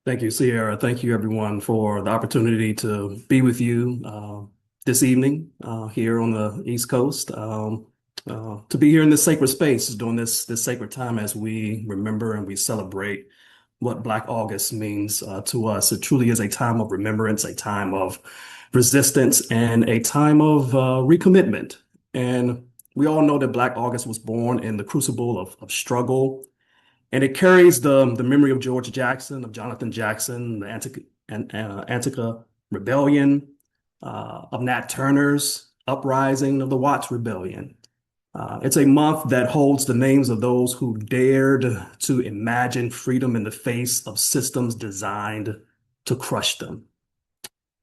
Thank you, Sierra. Thank you, everyone, for the opportunity to be with you this evening here on the East Coast. To be here in this sacred space during this sacred time as we remember and we celebrate what Black August means to us. It truly is a time of remembrance, a time of resistance, and a time of recommitment. And we all know that Black August was born in the crucible of struggle, and it carries the memory of George Jackson, of Jonathan Jackson, the Antica Rebellion, of Nat Turner's uprising, of the Watts Rebellion. It's a month that holds the names of those who dared to imagine freedom in the face of systems designed to crush them.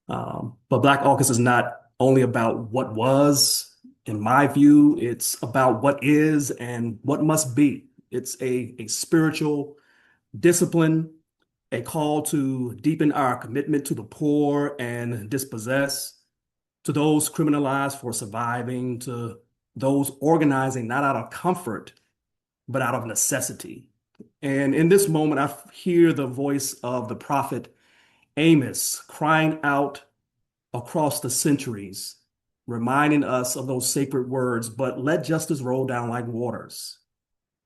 But Black August is not only about what was, in my view, it's about what is and what must be. It's a spiritual discipline, a call to deepen our commitment to the poor and dispossessed, to those criminalized for surviving, to those organizing not out of comfort, but out of necessity. And in this moment, I hear the voice of the prophet Amos crying out across the centuries, reminding us of those sacred words, but let justice roll down like waters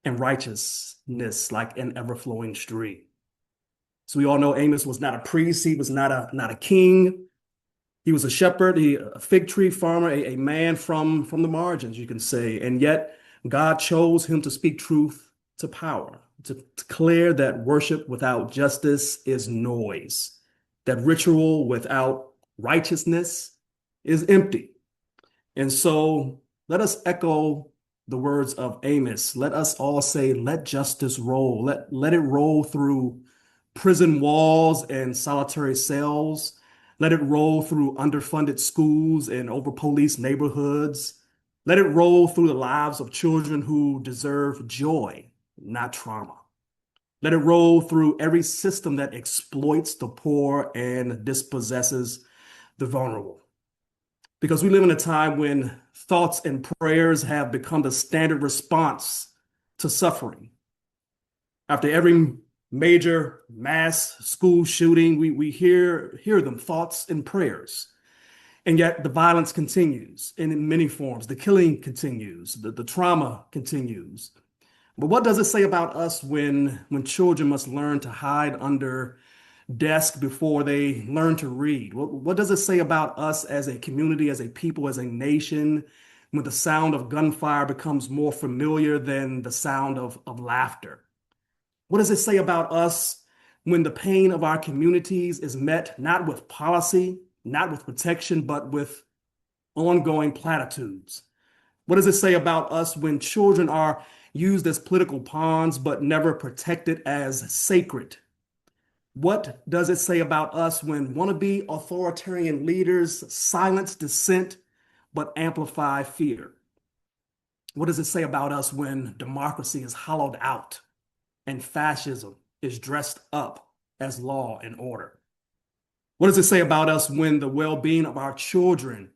and righteousness like an ever-flowing stream. So we all know Amos was not a priest. He was not a king. He was a shepherd, a fig tree farmer, a man from the margins, you can say. And yet God chose him to speak truth to power, to declare that worship without justice is noise, that ritual without righteousness is empty. And so let us echo the words of Amos. Let us all say, let justice roll. Let it roll through prison walls and solitary cells. Let it roll through underfunded schools and over-policed neighborhoods. Let it roll through the lives of children who deserve joy, not trauma. Let it roll through every system that exploits the poor and dispossesses the vulnerable. Because we live in a time when thoughts and prayers have become the standard response to suffering. After every major mass school shooting, we hear them, thoughts and prayers. And yet the violence continues in many forms. The killing continues, the trauma continues. But what does it say about us when children must learn to hide under desk before they learn to read? What does it say about us as a community, as a people, as a nation, when the sound of gunfire becomes more familiar than the sound of laughter? What does it say about us when the pain of our communities is met not with policy, not with protection, but with ongoing platitudes? What does it say about us when children are used as political pawns, but never protected as sacred? What does it say about us when wannabe authoritarian leaders silence dissent but amplify fear? What does it say about us when democracy is hollowed out and fascism is dressed up as law and order? What does it say about us when the well-being of our children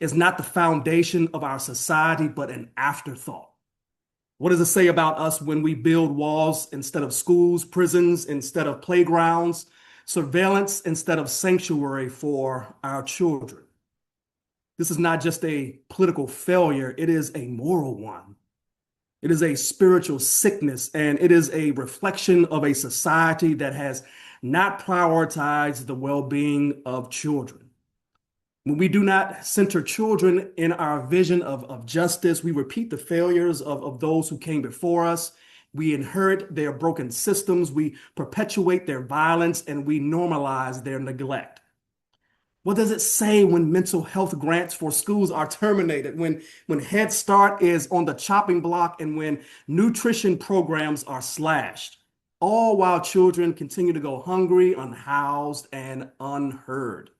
is not the foundation of our society, but an afterthought? What does it say about us when we build walls instead of schools, prisons instead of playgrounds, surveillance instead of sanctuary for our children? This is not just a political failure, it is a moral one. It is a spiritual sickness, and it is a reflection of a society that has not prioritized the well-being of children. When we do not center children in our vision of justice, we repeat the failures of those who came before us. We inherit their broken systems, we perpetuate their violence, and we normalize their neglect. What does it say when mental health grants for schools are terminated, when Head Start is on the chopping block, and when nutrition programs are slashed, all while children continue to go hungry, unhoused, and unheard?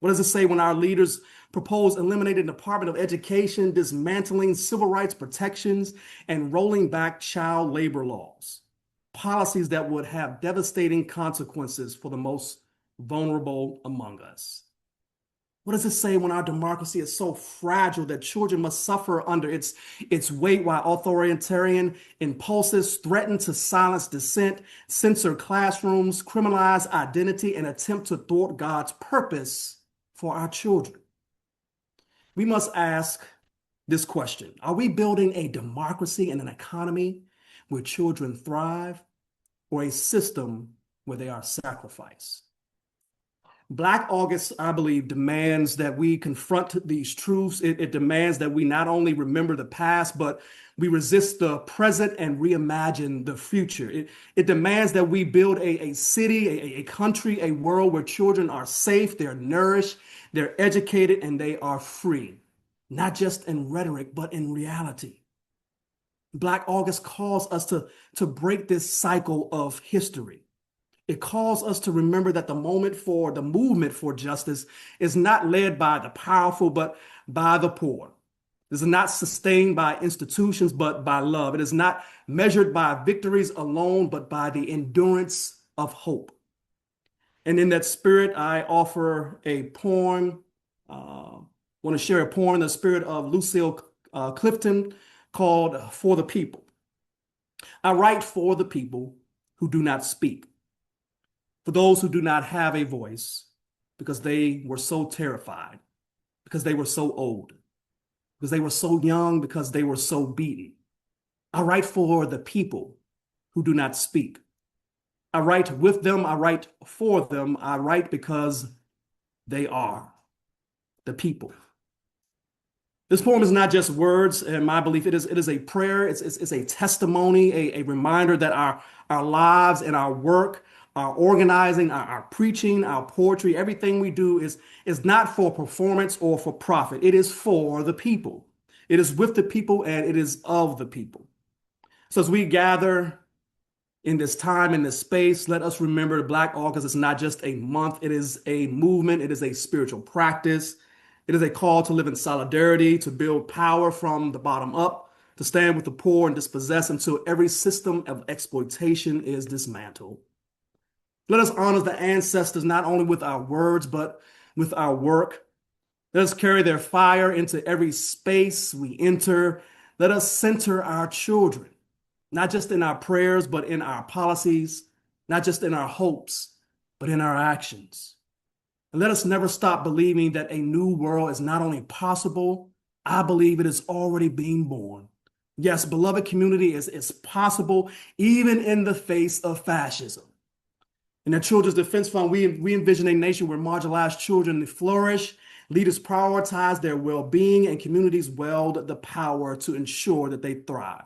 What does it say when our leaders propose eliminating the Department of Education, dismantling civil rights protections, and rolling back child labor laws? Policies that would have devastating consequences for the most vulnerable among us. What does it say when our democracy is so fragile that children must suffer under its weight while authoritarian impulses threaten to silence dissent, censor classrooms, criminalize identity, and attempt to thwart God's purpose for our children? We must ask this question: are we building a democracy and an economy where children thrive, or a system where they are sacrificed? Black August, I believe, demands that we confront these truths. It demands that we not only remember the past, but we resist the present and reimagine the future. It demands that we build a city, a country, a world where children are safe, they're nourished, they're educated, and they are free, not just in rhetoric, but in reality. Black August calls us to break this cycle of history. It calls us to remember that the movement for justice is not led by the powerful, but by the poor. This is not sustained by institutions, but by love. It is not measured by victories alone, but by the endurance of hope. And in that spirit, I offer a poem. I want to share a poem in the spirit of Lucille Clifton called For the People. I write for the people who do not speak, for those who do not have a voice, because they were so terrified, because they were so old, because they were so young, because they were so beaten. I write for the people who do not speak. I write with them, I write for them, I write because they are the people. This poem is not just words, in my belief. It is a prayer. It's a testimony, a reminder that our lives and our work, our organizing, our preaching, our poetry, everything we do is not for performance or for profit. It is for the people. It is with the people and it is of the people. So as we gather in this time, in this space, let us remember Black August is not just a month. It is a movement. It is a spiritual practice. It is a call to live in solidarity, to build power from the bottom up, to stand with the poor and dispossessed until every system of exploitation is dismantled. Let us honor the ancestors not only with our words, but with our work. Let us carry their fire into every space we enter. Let us center our children, not just in our prayers, but in our policies, not just in our hopes, but in our actions. And let us never stop believing that a new world is not only possible, I believe it is already being born. Yes, beloved community is possible even in the face of fascism. In the Children's Defense Fund, we envision a nation where marginalized children flourish, leaders prioritize their well-being, and communities wield the power to ensure that they thrive.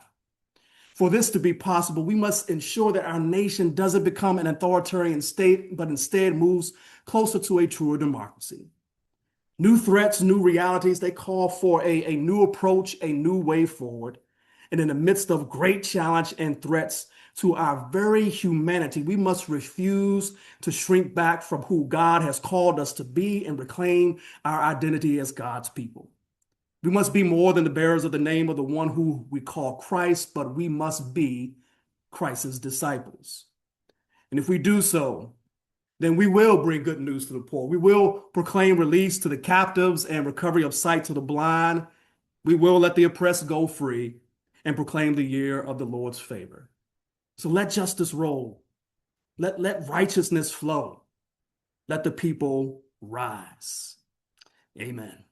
For this to be possible, we must ensure that our nation doesn't become an authoritarian state, but instead moves closer to a truer democracy. New threats, new realities, they call for a new approach, a new way forward. And in the midst of great challenge and threats to our very humanity, we must refuse to shrink back from who God has called us to be and reclaim our identity as God's people. We must be more than the bearers of the name of the one who we call Christ, but we must be Christ's disciples. And if we do so, then we will bring good news to the poor. We will proclaim release to the captives and recovery of sight to the blind. We will let the oppressed go free and proclaim the year of the Lord's favor. So let justice roll. Let righteousness flow. Let the people rise. Amen.